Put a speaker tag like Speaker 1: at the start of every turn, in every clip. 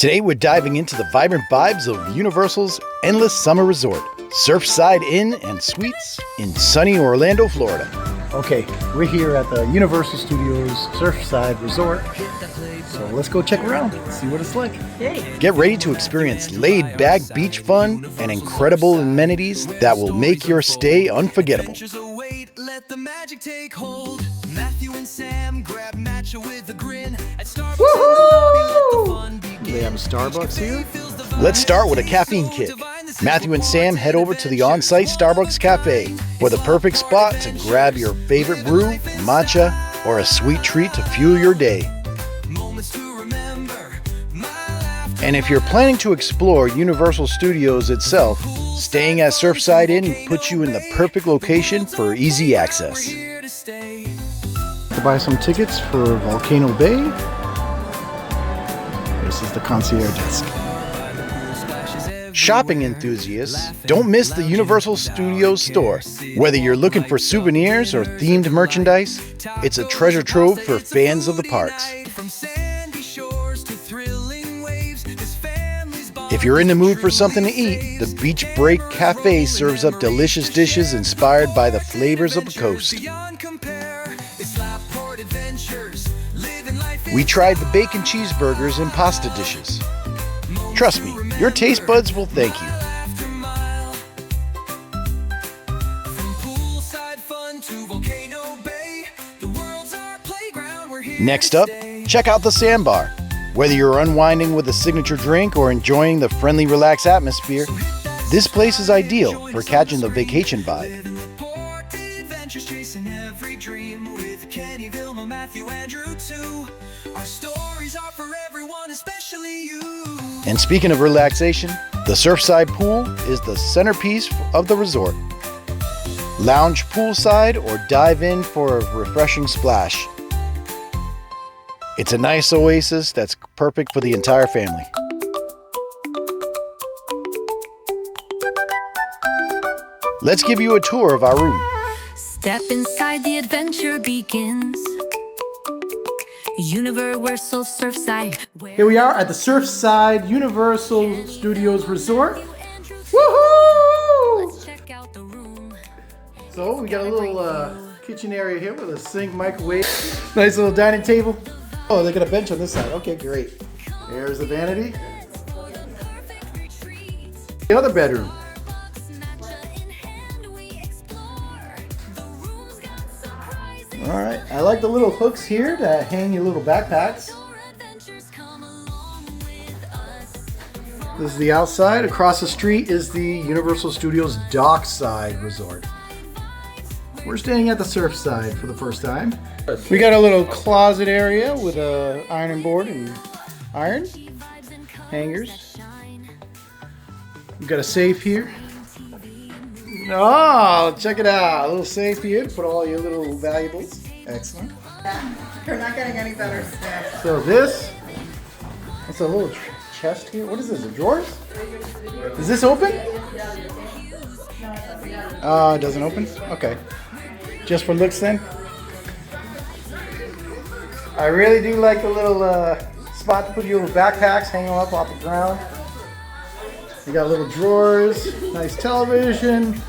Speaker 1: Today we're diving into the vibrant vibes of Universal's endless summer resort, Surfside Inn and Suites in sunny Orlando, Florida. Okay, we're here at the Universal Studios Surfside Resort. So let's go check around, see what it's like. Yay. Get ready to experience laid-back beach fun and incredible amenities that will make your stay unforgettable.
Speaker 2: Let the magic take hold. Matthew and Sam grab matcha with a grin.
Speaker 1: Woohoo! They have a Starbucks here. Let's start with a caffeine kick. Matthew and Sam head over to the on-site Starbucks cafe for the perfect spot to grab your favorite brew, matcha, or a sweet treat to fuel your day. And if you're planning to explore Universal Studios itself, staying at Surfside Inn puts you in the perfect location for easy access. To buy some tickets for Volcano Bay. This is the concierge desk. Shopping enthusiasts, don't miss the Universal Studios store. Whether you're looking for souvenirs or themed merchandise, it's a treasure trove for fans of the parks. If you're in the mood for something to eat, the Beach Break Cafe serves up delicious dishes inspired by the flavors of the coast. We tried the bacon cheeseburgers and pasta dishes. Trust me, your taste buds will thank you. Next up, check out the Sandbar. Whether you're unwinding with a signature drink or enjoying the friendly, relaxed atmosphere, this place is ideal for catching the vacation vibe. And speaking of relaxation, the Surfside Pool is the centerpiece of the resort. Lounge poolside or dive in for a refreshing splash. It's a nice oasis that's perfect for the entire family. Let's give you a tour of our room.
Speaker 3: Step inside, the adventure begins. Universal Surfside.
Speaker 1: Here we are at the Surfside Universal Studios Resort. Woohoo! So we got a little kitchen area here with a sink, microwave, nice little dining table. Oh, they got a bench on this side. Okay, great. There's the vanity. The other bedroom. All right, I like the little hooks here to hang your little backpacks. This is the outside. Across the street is the Universal Studios Dockside Resort. We're staying at the Surfside for the first time. We got a little closet area with a ironing board and iron hangers. We've got a safe here. Oh, check it out. A little safe here to put all your little valuables. Excellent.
Speaker 4: You're not getting any better.
Speaker 1: So this, what's a little chest here? What is this, a drawers? Is this open? It doesn't open? Okay. Just for looks then? I really do like the little spot to put your little backpacks hanging up off the ground. You got little drawers, nice television,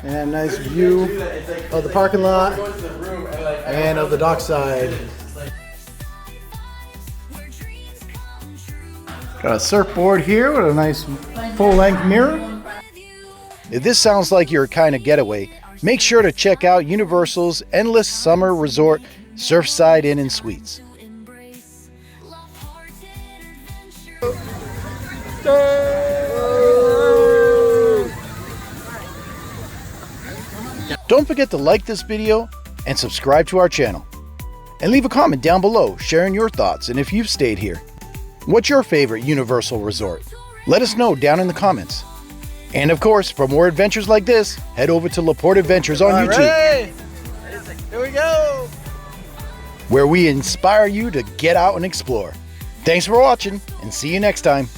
Speaker 1: and nice view of the parking lot and of the dockside. Got a surfboard here with a nice full-length mirror. If this sounds like your kind of getaway, make sure to check out Universal's endless summer resort, Surfside Inn and Suites. Don't forget to like this video and subscribe to our channel. And leave a comment down below sharing your thoughts and if you've stayed here. What's your favorite Universal resort? Let us know down in the comments. And of course, for more adventures like this, head over to Laporte Adventures on YouTube.
Speaker 5: Right. Here we go!
Speaker 1: Where we inspire you to get out and explore. Thanks for watching, and see you next time.